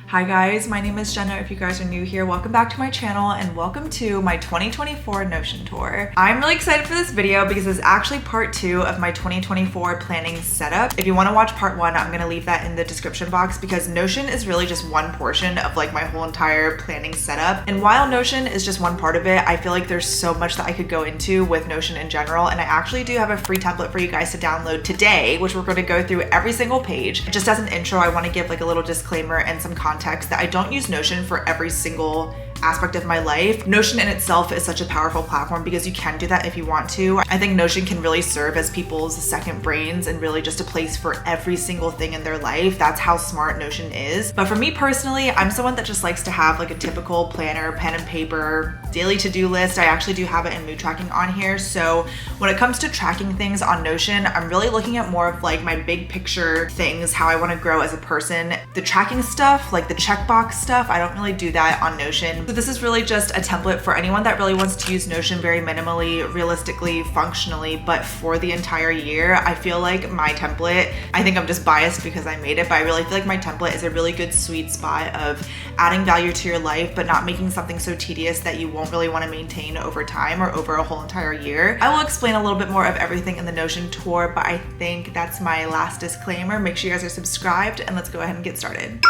Hi guys, my name is Jenna. If you guys are new here, welcome back to my channel and welcome to my 2024 Notion tour. I'm really excited for this video because it's actually part 2 of my 2024 planning setup. If you want to watch part 1, I'm going to leave that in the description box because Notion is really just one portion of like my whole entire planning setup. And while Notion is just one part of it, I feel like there's so much that I could go into with Notion in general. And I actually do have a free template for you guys to download today, which we're going to go through every single page. Just as an intro, I want to give like a little disclaimer and some context that I don't use Notion for every single aspect of my life. Notion in itself is such a powerful platform because you can do that if you want to. I think Notion can really serve as people's second brains and really just a place for every single thing in their life. That's how smart Notion is. But for me personally, I'm someone that just likes to have like a typical planner, pen and paper, daily to-do list. I actually do have it in mood tracking on here. So when it comes to tracking things on Notion, I'm really looking at more of like my big picture things, how I want to grow as a person. The tracking stuff, like the checkbox stuff, I don't really do that on Notion. So this is really just a template for anyone that really wants to use Notion very minimally, realistically, functionally, but for the entire year. I feel like my template, I think I'm just biased because I made it, but I really feel like my template is a really good sweet spot of adding value to your life, but not making something so tedious that you won't really want to maintain over time or over a whole entire year. I will explain a little bit more of everything in the Notion tour, but I think that's my last disclaimer. Make sure you guys are subscribed and let's go ahead and get started.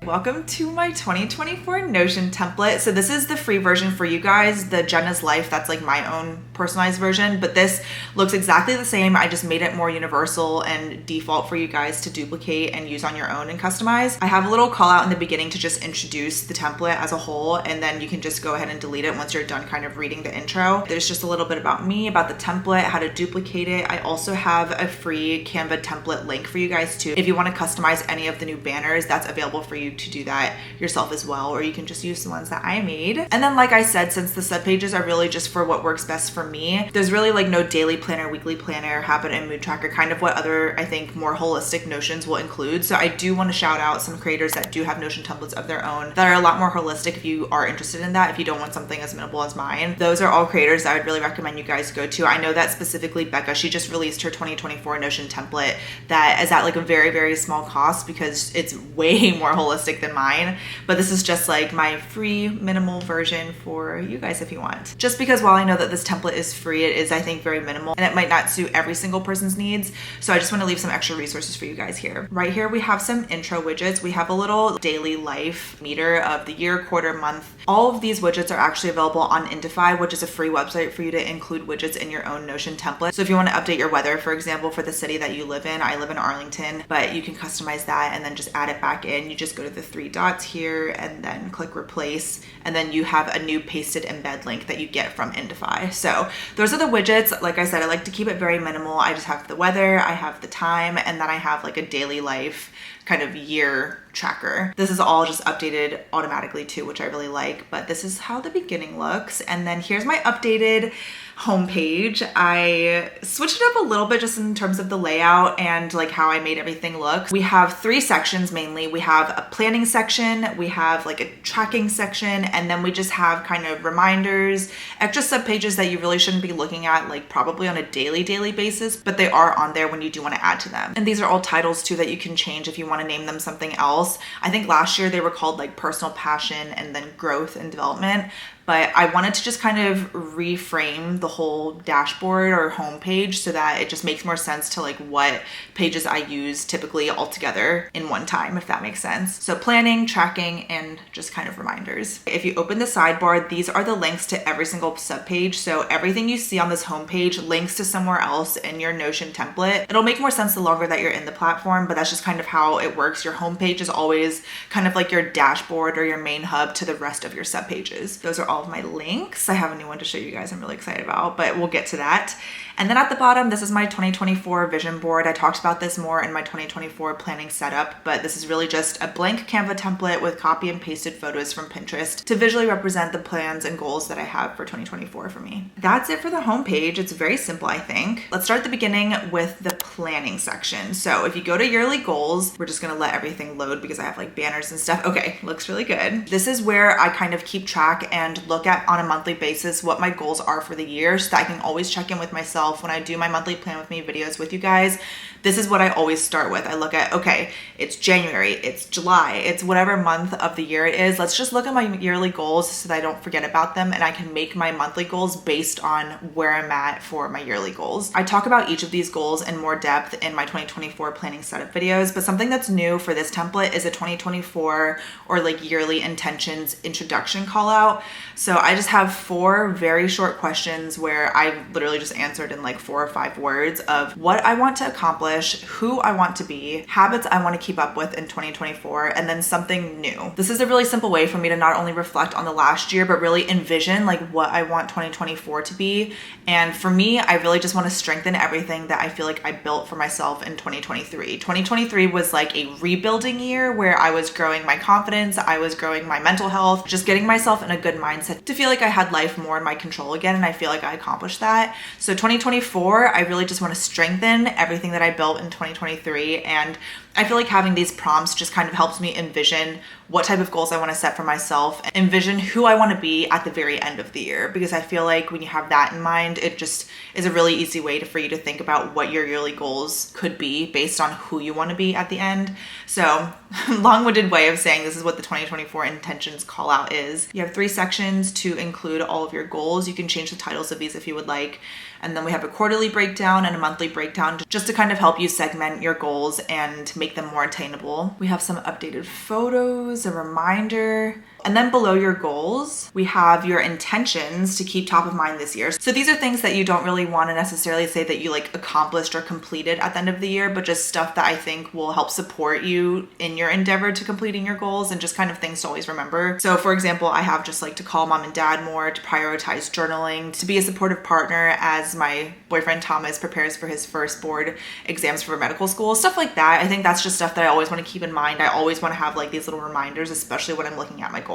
Welcome to my 2024 Notion template. So this is the free version for you guys, the Jenna's Life, that's like my own personalized version, but this looks exactly the same. I just made it more universal and default for you guys to duplicate and use on your own and customize. I have a little call out in the beginning to just introduce the template as a whole, and then you can just go ahead and delete it once you're done kind of reading the intro. There's just a little bit about me, about the template, how to duplicate it. I also have a free Canva template link for you guys too. If you want to customize any of the new banners, that's available for you to do that yourself as well, or you can just use the ones that I made. And then like I said, since the subpages are really just for what works best for me, there's really like no daily planner, weekly planner, habit and mood tracker, kind of what other, I think, more holistic Notions will include. So I do want to shout out some creators that do have Notion templates of their own that are a lot more holistic if you are interested in that, if you don't want something as minimal as mine. Those are all creators that I would really recommend you guys go to. I know that specifically Becca, she just released her 2024 Notion template that is at like a very, very small cost because it's way more holistic than mine. But this is just like my free minimal version for you guys if you want. Just because while I know that this template is free, it is, I think, very minimal and it might not suit every single person's needs. So I just want to leave some extra resources for you guys here. Right here, we have some intro widgets. We have a little daily life meter of the year, quarter, month. All of these widgets are actually available on Indify, which is a free website for you to include widgets in your own Notion template. So if you want to update your weather, for example, for the city that you live in, I live in Arlington, but you can customize that and then just add it back in. You just go to the 3 dots here and then click replace, and then you have a new pasted embed link that you get from Indify. So those are the widgets. Like I said, I like to keep it very minimal. I just have the weather, I have the time, and then I have like a daily life kind of year tracker. This is all just updated automatically too, which I really like, but this is how the beginning looks. And then here's my updated homepage. I switched it up a little bit just in terms of the layout and like how I made everything look. We have 3 sections mainly. We have a planning section, we have like a tracking section, and then we just have kind of reminders, extra subpages that you really shouldn't be looking at like probably on a daily basis, but they are on there when you do want to add to them. And these are all titles too that you can change if you want to name them something else. I think last year they were called like personal passion and then growth and development. But I wanted to just kind of reframe the whole dashboard or homepage so that it just makes more sense to like what pages I use typically all together in one time, if that makes sense. So planning, tracking, and just kind of reminders. If you open the sidebar, these are the links to every single subpage. So everything you see on this homepage links to somewhere else in your Notion template. It'll make more sense the longer that you're in the platform, but that's just kind of how it works. Your homepage is always kind of like your dashboard or your main hub to the rest of your subpages. Those are all of my links. I have a new one to show you guys I'm really excited about, but we'll get to that. And then at the bottom, this is my 2024 vision board. I talked about this more in my 2024 planning setup, but this is really just a blank Canva template with copy and pasted photos from Pinterest to visually represent the plans and goals that I have for 2024 for me. That's it for the homepage. It's very simple, I think. Let's start at the beginning with the planning section. So if you go to yearly goals, we're just gonna let everything load because I have like banners and stuff. Okay, looks really good. This is where I kind of keep track and look at on a monthly basis what my goals are for the year so that I can always check in with myself when I do my monthly plan with me videos with you guys. this is what I always start with. I look at, okay, it's January, it's July, it's whatever month of the year it is. Let's just look at my yearly goals so that I don't forget about them, and I can make my monthly goals based on where I'm at for my yearly goals. I talk about each of these goals in more depth in my 2024 planning setup videos, but something that's new for this template is a 2024 or like yearly intentions introduction call out. So I just have 4 very short questions where I literally just answered in like 4 or 5 words of what I want to accomplish, who I want to be, habits I want to keep up with in 2024, and then something new. This is a really simple way for me to not only reflect on the last year, but really envision like what I want 2024 to be. And for me, I really just want to strengthen everything that I feel like I built for myself in 2023. 2023 was like a rebuilding year where I was growing my confidence, I was growing my mental health, just getting myself in a good mindset to feel like I had life more in my control again, and I feel like I accomplished that. So 2024, I really just want to strengthen everything that I built in 2023, and I feel like having these prompts just kind of helps me envision what type of goals I want to set for myself, envision who I want to be at the very end of the year, because I feel like when you have that in mind, it just is a really easy way for you to think about what your yearly goals could be based on who you want to be at the end. So long-winded way of saying this is what the 2024 intentions call out is. You have 3 sections to include all of your goals. You can change the titles of these if you would like. And then we have a quarterly breakdown and a monthly breakdown just to kind of help you segment your goals and make them more attainable. We have some updated photos, a reminder. And then below your goals, we have your intentions to keep top of mind this year. So these are things that you don't really want to necessarily say that you like accomplished or completed at the end of the year, but just stuff that I think will help support you in your endeavor to completing your goals, and just kind of things to always remember. So for example, I have just like to call mom and dad more, to prioritize journaling, to be a supportive partner as my boyfriend Thomas prepares for his first board exams for medical school, stuff like that. I think that's just stuff that I always want to keep in mind. I always want to have like these little reminders, especially when I'm looking at my goals.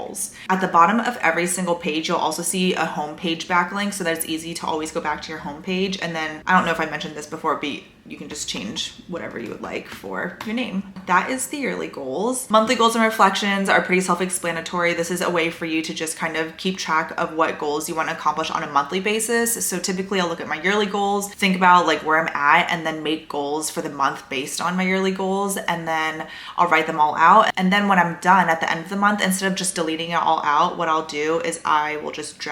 At the bottom of every single page, you'll also see a homepage backlink so that it's easy to always go back to your homepage. And then I don't know if I mentioned this before, but you can just change whatever you would like for your name. That is the yearly goals. Monthly goals and reflections are pretty self-explanatory. This is a way for you to just kind of keep track of what goals you want to accomplish on a monthly basis. So typically I'll look at my yearly goals, think about like where I'm at, and then make goals for the month based on my yearly goals. And then I'll write them all out. And then when I'm done at the end of the month, instead of just deleting it all out, what I'll do is I will just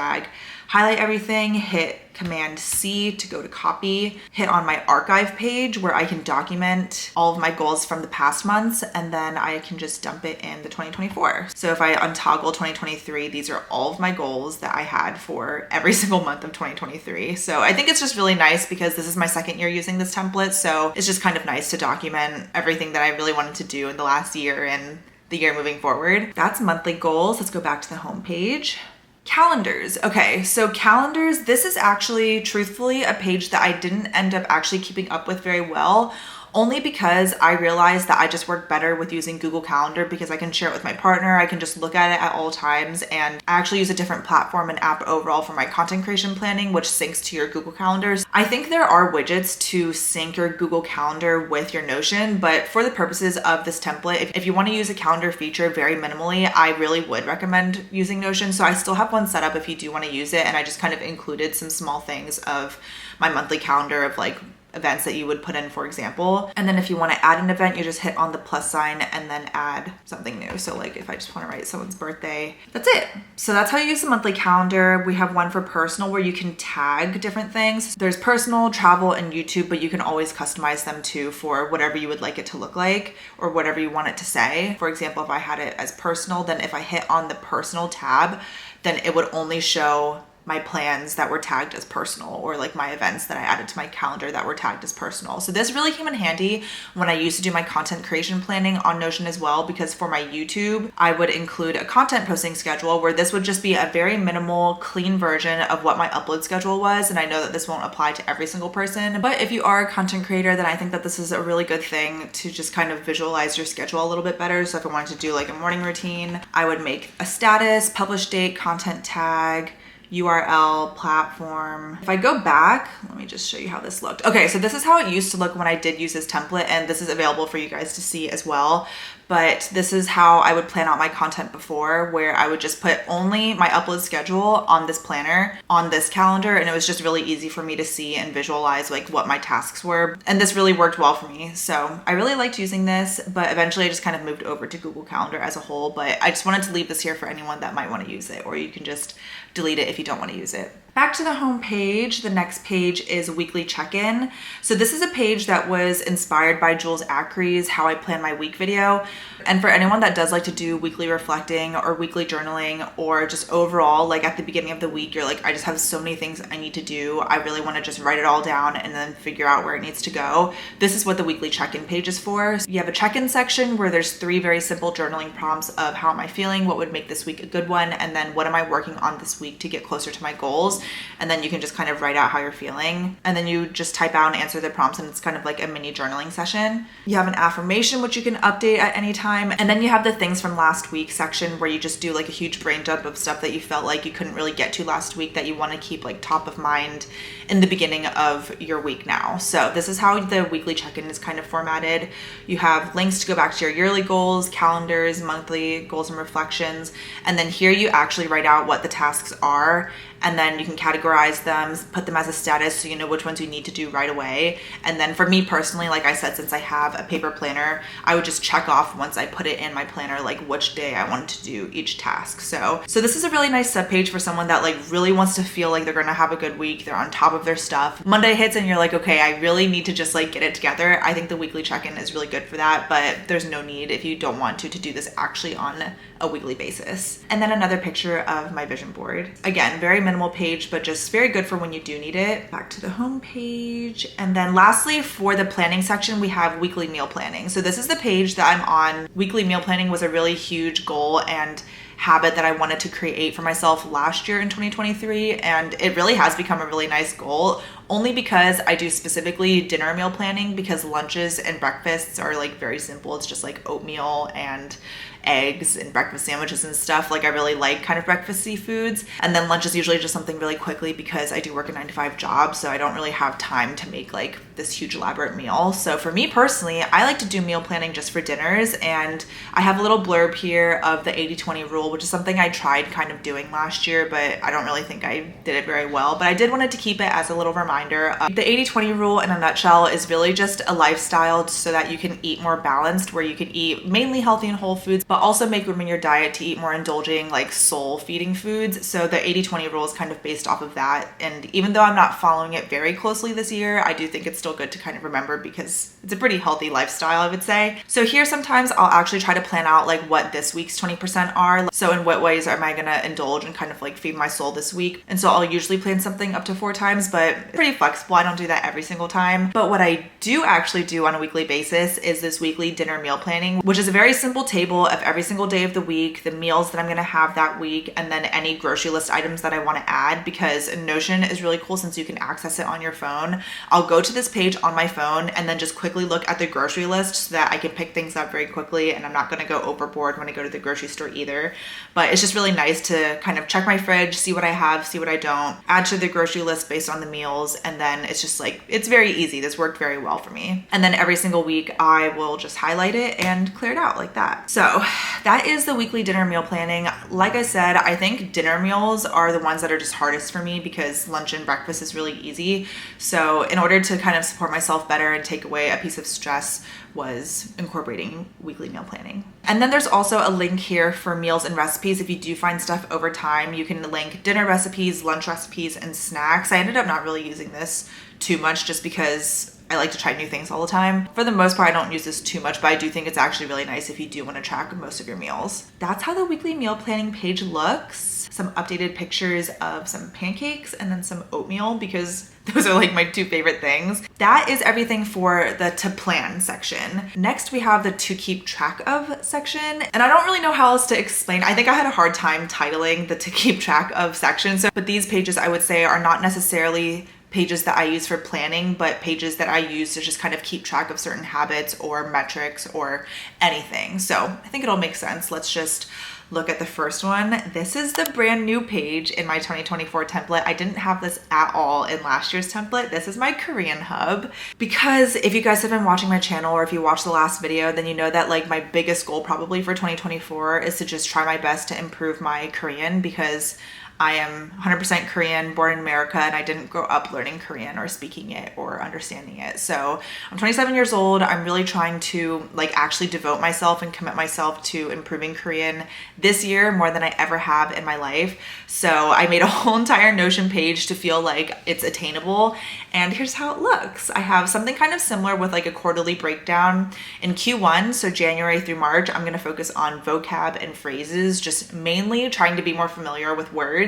highlight everything, hit Command C to go to copy, hit on my archive page where I can document all of my goals from the past months, and then I can just dump it in the 2024. So if I untoggle 2023, these are all of my goals that I had for every single month of 2023. So I think it's just really nice because this is my second year using this template. So it's just kind of nice to document everything that I really wanted to do in the last year and the year moving forward. That's monthly goals. Let's go back to the home page. Calendars. Okay, so calendars, this is actually truthfully a page that I didn't end up actually keeping up with very well, only because I realized that I just work better with using Google Calendar because I can share it with my partner. I can just look at it at all times, and I actually use a different platform and app overall for my content creation planning, which syncs to your Google Calendars. I think there are widgets to sync your Google Calendar with your Notion, but for the purposes of this template, if you want to use a calendar feature very minimally, I really would recommend using Notion. So I still have one set up if you do want to use it, and I just kind of included some small things of my monthly calendar of like events that you would put in, for example. And then if you want to add an event, you just hit on the plus sign and then add something new. So like if I just want to write someone's birthday, that's it. So that's how you use the monthly calendar. We have one for personal where you can tag different things. There's personal, travel, and YouTube, but you can always customize them too for whatever you would like it to look like or whatever you want it to say. For example, if I had it as personal, then if I hit on the personal tab, then it would only show my plans that were tagged as personal, or like my events that I added to my calendar that were tagged as personal. So this really came in handy when I used to do my content creation planning on Notion as well, because for my YouTube, I would include a content posting schedule where this would just be a very minimal, clean version of what my upload schedule was. And I know that this won't apply to every single person, but if you are a content creator, then I think that this is a really good thing to just kind of visualize your schedule a little bit better. So if I wanted to do like a morning routine, I would make a status, publish date, content tag, URL, platform. If I go back, let me just show you how this looked. Okay, so this is how it used to look when I did use this template, and this is available for you guys to see as well. but this is how I would plan out my content before, where I would just put only my upload schedule on this planner, on this calendar, and it was just really easy for me to see and visualize like what my tasks were. And this really worked well for me. So I really liked using this, but eventually I just kind of moved over to Google Calendar as a whole. But I just wanted to leave this here for anyone that might want to use it, or you can just delete it if you don't want to use it. Back to the home page, the next page is weekly check-in. So this is a page that was inspired by Jules Acree's How I Plan My Week video. And for anyone that does like to do weekly reflecting or weekly journaling, or just overall, like at the beginning of the week, you're like, I just have so many things I need to do. I really want to just write it all down and then figure out where it needs to go. This is what the weekly check-in page is for. So you have a check-in section where there's 3 very simple journaling prompts of how am I feeling, what would make this week a good one, and then what am I working on this week to get closer to my goals. And then you can just kind of write out how you're feeling. And then you just type out and answer the prompts, and it's kind of like a mini journaling session. You have an affirmation, which you can update at any time. And then you have the things from last week section where you just do like a huge brain dump of stuff that you felt like you couldn't really get to last week that you want to keep like top of mind in the beginning of your week now. So this is how the weekly check-in is kind of formatted. You have links to go back to your yearly goals, calendars, monthly goals and reflections. And then here you actually write out what the tasks are, and then you can categorize them, put them as a status so you know which ones you need to do right away. And then for me personally, like I said, since I have a paper planner, I would just check off once I put it in my planner, like which day I wanted to do each task. So this is a really nice subpage for someone that like really wants to feel like they're gonna have a good week, they're on top of their stuff. Monday hits and you're like, okay, I really need to just like get it together. I think the weekly check-in is really good for that, but there's no need if you don't want to do this actually on a weekly basis. And then another picture of my vision board. Again, very minimal page, but just very good for when you do need it. Back to the home page. And then lastly, for the planning section, we have weekly meal planning. So this is the page that I'm on. Weekly meal planning was a really huge goal and habit that I wanted to create for myself last year in 2023. And it really has become a really nice goal, only because I do specifically dinner meal planning, because lunches and breakfasts are like very simple. It's just like oatmeal and eggs and breakfast sandwiches and stuff. Like I really like kind of breakfasty foods. And then lunch is usually just something really quickly because I do work a 9-to-5 job. So I don't really have time to make like this huge elaborate meal. So for me personally, I like to do meal planning just for dinners. And I have a little blurb here of the 80-20 rule, which is something I tried kind of doing last year, but I don't really think I did it very well. But I did wanted to keep it as a little reminder. The 80-20 rule in a nutshell is really just a lifestyle so that you can eat more balanced, where you can eat mainly healthy and whole foods, but also make room in your diet to eat more indulging, like soul feeding foods. So the 80-20 rule is kind of based off of that. And even though I'm not following it very closely this year, I do think it's still good to kind of remember because it's a pretty healthy lifestyle, I would say. So here sometimes I'll actually try to plan out like what this week's 20% are. So in what ways am I gonna indulge and kind of like feed my soul this week? And so I'll usually plan something up to 4 times, but pretty flexible. I don't do that every single time. But what I do actually do on a weekly basis is this weekly dinner meal planning, which is a very simple table of every single day of the week, the meals that I'm gonna have that week, and then any grocery list items that I wanna add, because Notion is really cool since you can access it on your phone. I'll go to this page on my phone and then just quickly look at the grocery list so that I can pick things up very quickly, and I'm not gonna go overboard when I go to the grocery store either. But it's just really nice to kind of check my fridge, see what I have, see what I don't, add to the grocery list based on the meals, and then it's just like, it's very easy. This worked very well for me. And then every single week I will just highlight it and clear it out like that. So that is the weekly dinner meal planning. Like I said, I think dinner meals are the ones that are just hardest for me because lunch and breakfast is really easy. So in order to kind of support myself better and take away a piece of stress was incorporating weekly meal planning. And then there's also a link here for meals and recipes. If you do find stuff over time, you can link dinner recipes, lunch recipes, and snacks. I ended up not really using this too much just because I like to try new things all the time. For the most part, I don't use this too much, but I do think it's actually really nice if you do want to track most of your meals. That's how the weekly meal planning page looks. Some updated pictures of some pancakes and then some oatmeal, because those are like my 2 favorite things. That is everything for the to plan section. Next, we have the to keep track of section. And I don't really know how else to explain. I think I had a hard time titling the to keep track of section. But these pages I would say are not necessarily pages that I use for planning, but pages that I use to just kind of keep track of certain habits or metrics or anything. So I think it'll make sense. Let's just look at the first one. This is the brand new page in my 2024 template. I didn't have this at all in last year's template. This is my Korean hub, because if you guys have been watching my channel or if you watched the last video, then you know that like my biggest goal probably for 2024 is to just try my best to improve my Korean, because I am 100% Korean, born in America, and I didn't grow up learning Korean or speaking it or understanding it. So I'm 27 years old. I'm really trying to like actually devote myself and commit myself to improving Korean this year more than I ever have in my life. So I made a whole entire Notion page to feel like it's attainable. And here's how it looks. I have something kind of similar with like a quarterly breakdown. In Q1, so January through March, I'm going to focus on vocab and phrases, just mainly trying to be more familiar with words.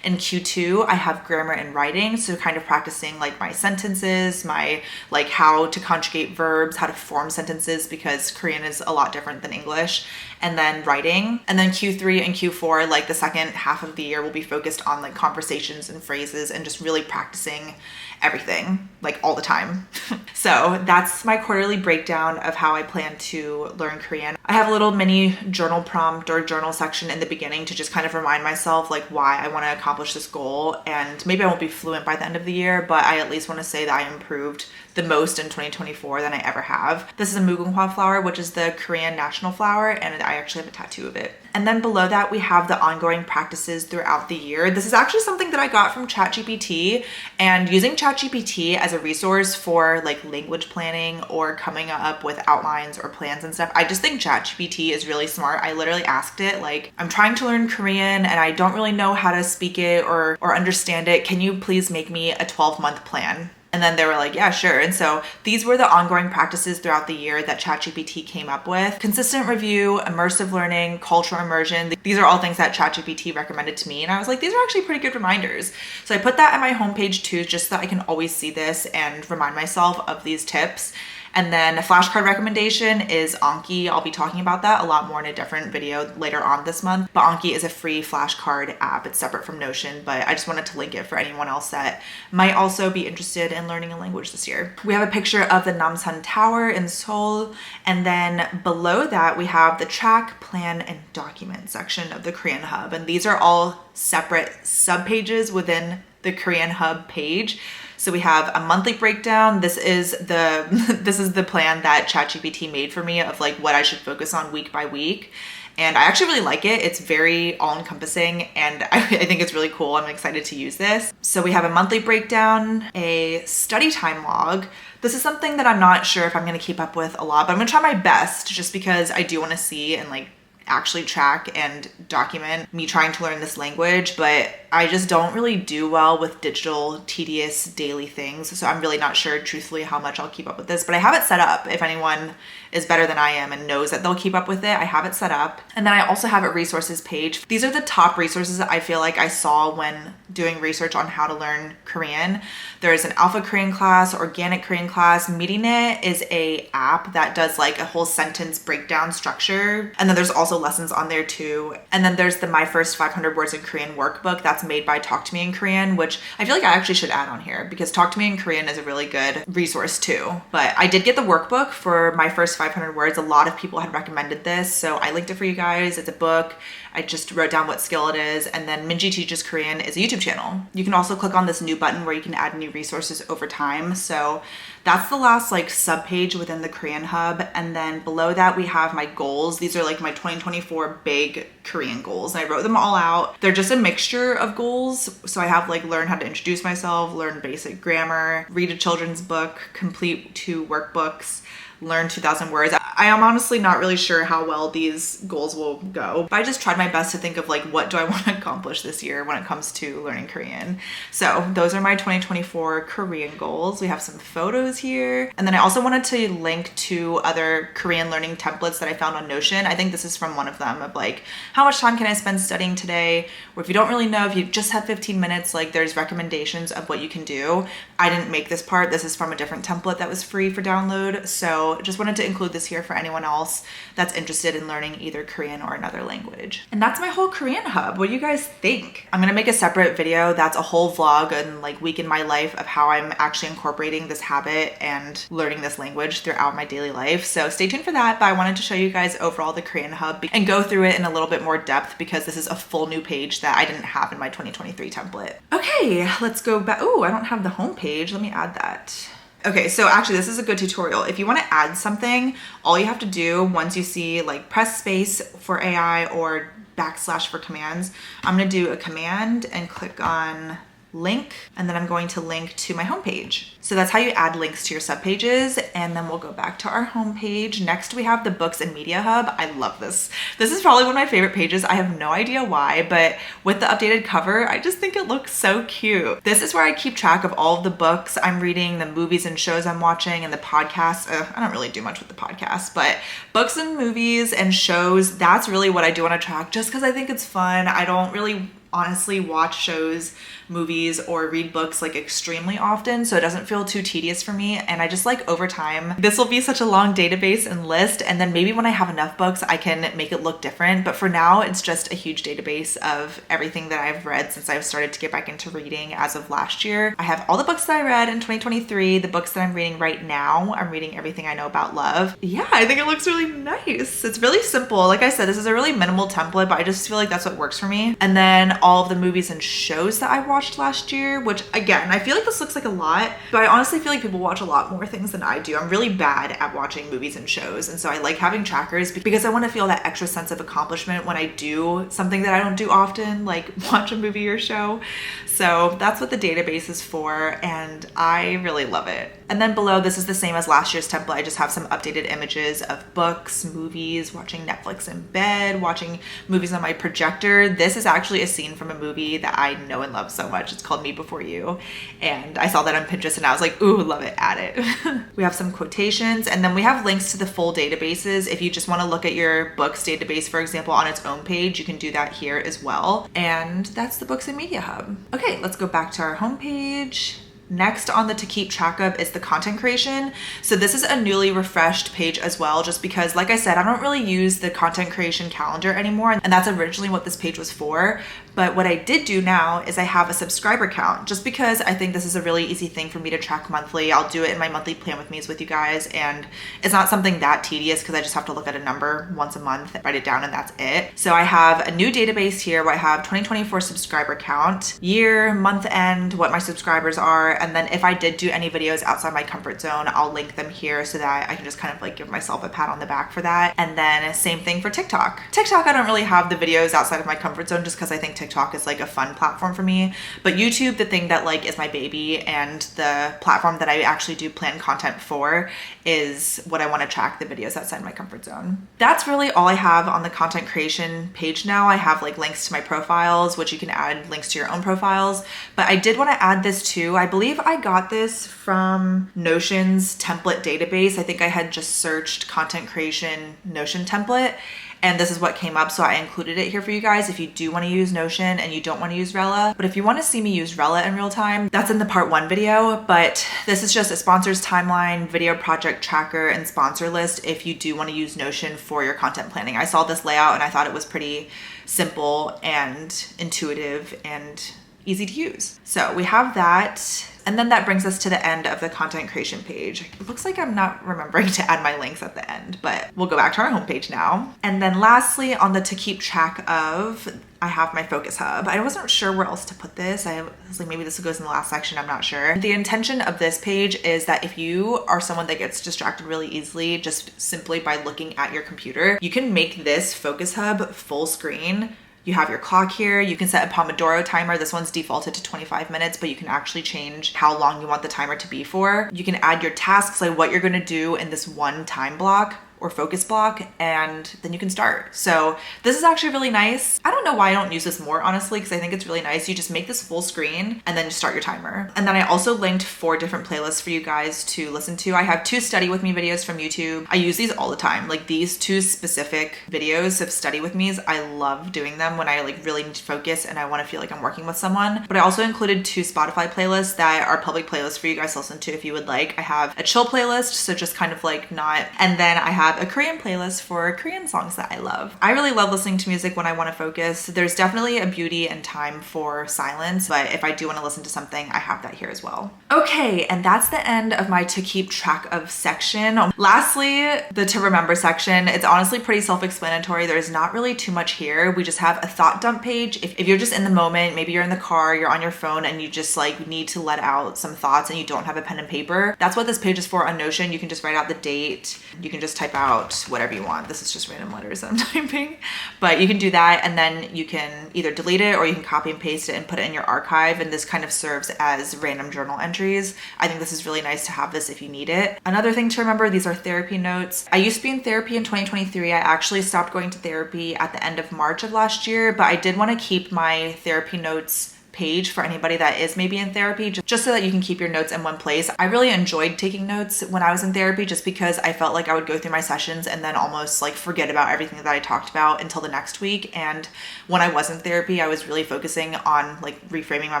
In Q2, I have grammar and writing, so kind of practicing like my sentences, my like how to conjugate verbs, how to form sentences, because Korean is a lot different than English, and then writing. And then Q3 and Q4, like the second half of the year, will be focused on like conversations and phrases and just really practicing everything like all the time. So that's my quarterly breakdown of how I plan to learn Korean. I have a little mini journal prompt or journal section in the beginning to just kind of remind myself like why I want to accomplish this goal. And maybe I won't be fluent by the end of the year, but I at least want to say that I improved the most in 2024 than I ever have. This is a mugunghwa flower, which is the Korean national flower, and I actually have a tattoo of it. And then below that, we have the ongoing practices throughout the year. This is actually something that I got from ChatGPT, and using ChatGPT as a resource for like language planning or coming up with outlines or plans and stuff. I just think ChatGPT is really smart. I literally asked it like, I'm trying to learn Korean and I don't really know how to speak it or understand it. Can you please make me a 12-month plan? And then they were like, yeah, sure. And so these were the ongoing practices throughout the year that ChatGPT came up with. Consistent review, immersive learning, cultural immersion. These are all things that ChatGPT recommended to me. And I was like, these are actually pretty good reminders. So I put that at my homepage too, just so that I can always see this and remind myself of these tips. And then a flashcard recommendation is Anki. I'll be talking about that a lot more in a different video later on this month. But Anki is a free flashcard app. It's separate from Notion, but I just wanted to link it for anyone else that might also be interested in learning a language this year. We have a picture of the Namsan Tower in Seoul. And then below that, we have the track, plan, and document section of the Korean Hub. And these are all separate subpages within the Korean Hub page. So we have a monthly breakdown. This is the plan that ChatGPT made for me of like what I should focus on week by week. And I actually really like it. It's very all-encompassing and I think it's really cool. I'm excited to use this. So we have a monthly breakdown, a study time log. This is something that I'm not sure if I'm going to keep up with a lot, but I'm going to try my best just because I do want to see and like actually track and document me trying to learn this language, but I just don't really do well with digital, tedious daily things. So I'm really not sure truthfully how much I'll keep up with this, but I have it set up. If anyone is better than I am and knows that they'll keep up with it, I have it set up. And then I also have a resources page. These are the top resources that I feel like I saw when doing research on how to learn Korean. There's an Alpha Korean class, Organic Korean class. Meeting.it is a app that does like a whole sentence breakdown structure. And then there's also lessons on there too. And then there's the My First 500 Words in Korean workbook that's made by Talk to Me in Korean, which I feel like I actually should add on here because Talk to Me in Korean is a really good resource too. But I did get the workbook for My First 500 Words. A lot of people had recommended this, so I linked it for you guys. It's a book. I just wrote down what skill it is. And then Minji Teaches Korean is a YouTube channel. You can also click on this new button where you can add new resources over time. So that's the last like sub page within the Korean Hub. And then below that we have my goals. These are like my 2024 big Korean goals. And I wrote them all out. They're just a mixture of goals. So I have like learn how to introduce myself, learn basic grammar, read a children's book, complete 2 workbooks, learn 2,000 words. I am honestly not really sure how well these goals will go, but I just tried my best to think of like, what do I want to accomplish this year when it comes to learning Korean? So those are my 2024 Korean goals. We have some photos here. And then I also wanted to link to other Korean learning templates that I found on Notion. I think this is from one of them of like, how much time can I spend studying today? Or if you don't really know, if you just have 15 minutes, like there's recommendations of what you can do. I didn't make this part. This is from a different template that was free for download. So just wanted to include this here for anyone else that's interested in learning either Korean or another language. And that's my whole Korean hub. What do you guys think? I'm gonna make a separate video that's a whole vlog and like week in my life of how I'm actually incorporating this habit and learning this language throughout my daily life. So stay tuned for that, but I wanted to show you guys overall the Korean hub and go through it in a little bit more depth because this is a full new page that I didn't have in my 2023 template. Okay, let's go back. Oh, I don't have the home page. Let me add that. Okay, so actually this is a good tutorial. If you want to add something, all you have to do once you see like press space for AI or backslash for commands, I'm gonna do a command and click on link, and then I'm going to link to my homepage. So that's how you add links to your subpages, and then we'll go back to our homepage. Next, we have the books and media hub. I love this. This is probably one of my favorite pages. I have no idea why, but with the updated cover, I just think it looks so cute. This is where I keep track of all of the books I'm reading, the movies and shows I'm watching, and the podcasts. I don't really do much with the podcasts, but books and movies and shows, that's really what I do on a track just because I think it's fun. I don't really honestly watch shows, movies, or read books like extremely often, so it doesn't feel too tedious for me. And I just like over time, this will be such a long database and list, and then maybe when I have enough books, I can make it look different. But for now, it's just a huge database of everything that I've read since I've started to get back into reading as of last year. I have all the books that I read in 2023, the books that I'm reading right now. I'm reading Everything I Know About Love. Yeah, I think it looks really nice. It's really simple. Like I said, this is a really minimal template, but I just feel like that's what works for me. And then all of the movies and shows that I watched last year, which again, I feel like this looks like a lot, but I honestly feel like people watch a lot more things than I do. I'm really bad at watching movies and shows, and so I like having trackers because I want to feel that extra sense of accomplishment when I do something that I don't do often, like watch a movie or show. So that's what the database is for, and I really love it. And then below, this is the same as last year's template. I just have some updated images of books, movies, watching Netflix in bed, watching movies on my projector. This is actually a scene from a movie that I know and love so much. It's called Me Before You. And I saw that on Pinterest and I was like, ooh, love it, add it. We have some quotations, and then we have links to the full databases. If you just want to look at your books database, for example, on its own page, you can do that here as well. And that's the Books and Media Hub. Okay, let's go back to our homepage. Next on the to keep track of is the content creation. So this is a newly refreshed page as well, just because, like I said, I don't really use the content creation calendar anymore, and that's originally what this page was for. But what I did do now is I have a subscriber count, just because I think this is a really easy thing for me to track monthly. I'll do it in my monthly plan with me's with you guys, and it's not something that tedious because I just have to look at a number once a month, write it down, and that's it. So I have a new database here where I have 2024 subscriber count, year, month end, what my subscribers are, and then if I did do any videos outside my comfort zone, I'll link them here so that I can just kind of like give myself a pat on the back for that. And then same thing for TikTok. TikTok, I don't really have the videos outside of my comfort zone just because I think TikTok is like a fun platform for me. But YouTube, the thing that like is my baby and the platform that I actually do plan content for, is what I want to track the videos outside my comfort zone. That's really all I have on the content creation page now. I have like links to my profiles, which you can add links to your own profiles. But I did want to add this too. I believe I got this from Notion's template database. I think I had just searched content creation Notion template, and this is what came up, so I included it here for you guys if you do want to use Notion and you don't want to use Rella. But if you want to see me use Rella in real time, that's in the part 1 video, but this is just a sponsors timeline, video project tracker, and sponsor list if you do want to use Notion for your content planning. I saw this layout and I thought it was pretty simple and intuitive and easy to use. So we have that. And then that brings us to the end of the content creation page. It looks like I'm not remembering to add my links at the end, but we'll go back to our homepage now. And then lastly, on the to keep track of, I have my focus hub. I wasn't sure where else to put this. I was like, maybe this goes in the last section, I'm not sure. The intention of this page is that if you are someone that gets distracted really easily, just simply by looking at your computer, you can make this focus hub full screen. You have your clock here. You can set a Pomodoro timer. This one's defaulted to 25 minutes, but you can actually change how long you want the timer to be for. You can add your tasks, like what you're gonna do in this one time block or focus block, and then you can start. So this is actually really nice. I don't know why I don't use this more, honestly, because I think it's really nice. You just make this full screen and then you start your timer. And then I also linked 4 different playlists for you guys to listen to. I have 2 study with me videos from YouTube. I use these all the time. Like these 2 specific videos of study with me's, I love doing them when I like really need to focus and I want to feel like I'm working with someone. But I also included 2 Spotify playlists that are public playlists for you guys to listen to if you would like. I have a chill playlist, so just kind of like not, and then I have have a Korean playlist for Korean songs that I love. I really love listening to music when I want to focus. There's definitely a beauty and time for silence, but if I do want to listen to something, I have that here as well. Okay, and that's the end of my to keep track of section. Lastly, the to remember section. It's honestly pretty self-explanatory. There's not really too much here. We just have a thought dump page. If you're just in the moment, maybe you're in the car, you're on your phone, and you just like need to let out some thoughts and you don't have a pen and paper, that's what this page is for on Notion. You can just write out the date. You can just type out whatever you want. This is just random letters that I'm typing, but you can do that, and then you can either delete it or you can copy and paste it and put it in your archive, and this kind of serves as random journal entries. I think this is really nice to have this if you need it. Another thing to remember, these are therapy notes. I used to be in therapy in 2023. I actually stopped going to therapy at the end of March of last year, but I did want to keep my therapy notes page for anybody that is maybe in therapy, just so that you can keep your notes in one place. I really enjoyed taking notes when I was in therapy just because I felt like I would go through my sessions and then almost like forget about everything that I talked about until the next week. And when I was in therapy, I was really focusing on like reframing my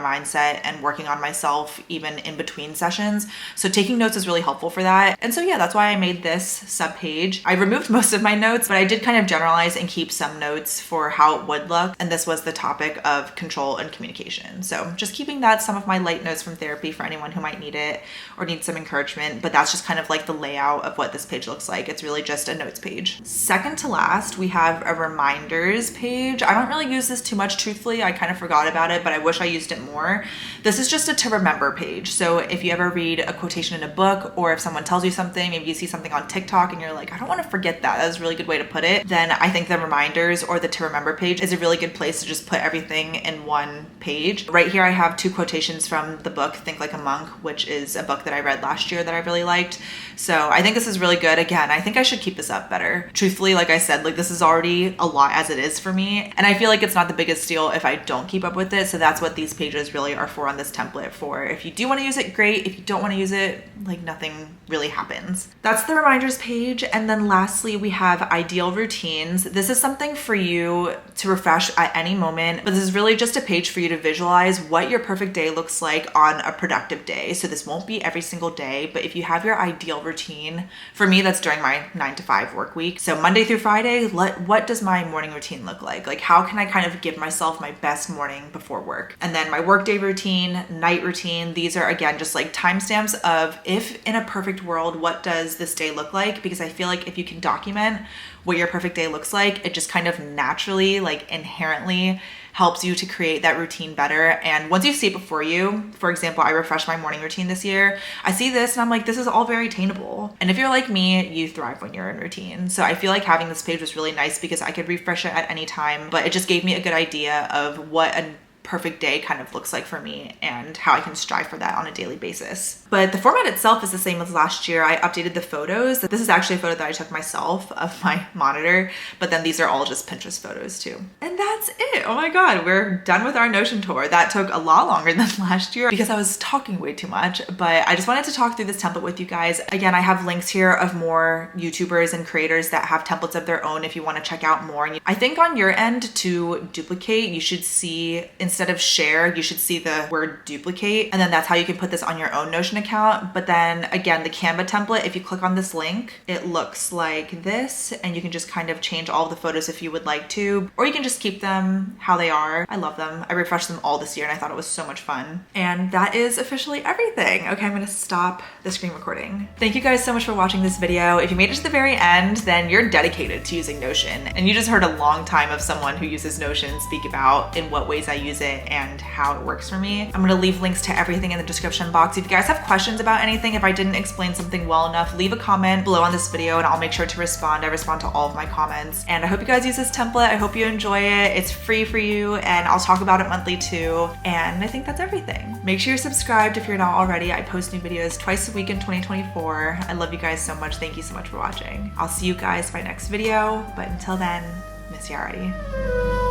mindset and working on myself even in between sessions. So taking notes is really helpful for that. And so yeah, that's why I made this subpage. I removed most of my notes, but I did kind of generalize and keep some notes for how it would look. And this was the topic of control and communication. So just keeping that, some of my light notes from therapy for anyone who might need it or need some encouragement, but that's just kind of like the layout of what this page looks like. It's really just a notes page. Second to last, we have a reminders page. I don't really use this too much, truthfully. I kind of forgot about it, but I wish I used it more. This is just a to remember page. So if you ever read a quotation in a book, or if someone tells you something, maybe you see something on TikTok and you're like, I don't want to forget that. That was a really good way to put it. Then I think the reminders or the to remember page is a really good place to just put everything in one page. Right here I have two quotations from the book Think Like a Monk, which is a book that I read last year that I really liked. So I think this is really good. Again, I think I should keep this up better. Truthfully, like I said, like this is already a lot as it is for me, and I feel like it's not the biggest deal if I don't keep up with it. So that's what these pages really are for on this template for. If you do want to use it, great. If you don't want to use it, like nothing really happens. That's the reminders page. And then lastly, we have ideal routines. This is something for you to refresh at any moment, but this is really just a page for you to visualize what your perfect day looks like on a productive day. So this won't be every single day, but if you have your ideal routine, for me, that's during my 9-to-5 work week. So Monday through Friday, what does my morning routine look like? Like how can I kind of give myself my best morning before work? And then my workday routine, night routine, these are again, just like timestamps of if in a perfect world, what does this day look like? Because I feel like if you can document what your perfect day looks like, it just kind of naturally, like inherently helps you to create that routine better. And once you see it before you, for example, I refreshed my morning routine this year, I see this and I'm like, this is all very attainable. And if you're like me, you thrive when you're in routine. So I feel like having this page was really nice because I could refresh it at any time, but it just gave me a good idea of what a perfect day kind of looks like for me and how I can strive for that on a daily basis. But the format itself is the same as last year. I updated the photos. This is actually a photo that I took myself of my monitor, but then these are all just Pinterest photos too. And that's it. Oh my God, we're done with our Notion tour. That took a lot longer than last year because I was talking way too much, but I just wanted to talk through this template with you guys. Again, I have links here of more YouTubers and creators that have templates of their own if you want to check out more. I think on your end to duplicate, you should see, instead of share, you should see the word duplicate, and then that's how you can put this on your own Notion account. But then again, the Canva template, if you click on this link, it looks like this, and you can just kind of change all of the photos if you would like to, or you can just keep them how they are. I love them. I refreshed them all this year and I thought it was so much fun. And that is officially everything. Okay, I'm gonna stop the screen recording. Thank you guys so much for watching this video. If you made it to the very end, then you're dedicated to using Notion, and you just heard a long time of someone who uses Notion speak about in what ways I use it and how it works for me. I'm gonna leave links to everything in the description box. If you guys have questions about anything, if I didn't explain something well enough, leave a comment below on this video and I'll make sure to respond. I respond to all of my comments. And I hope you guys use this template. I hope you enjoy it. It's free for you and I'll talk about it monthly too. And I think that's everything. Make sure you're subscribed if you're not already. I post new videos twice a week in 2024. I love you guys so much. Thank you so much for watching. I'll see you guys by next video, but until then, miss you already.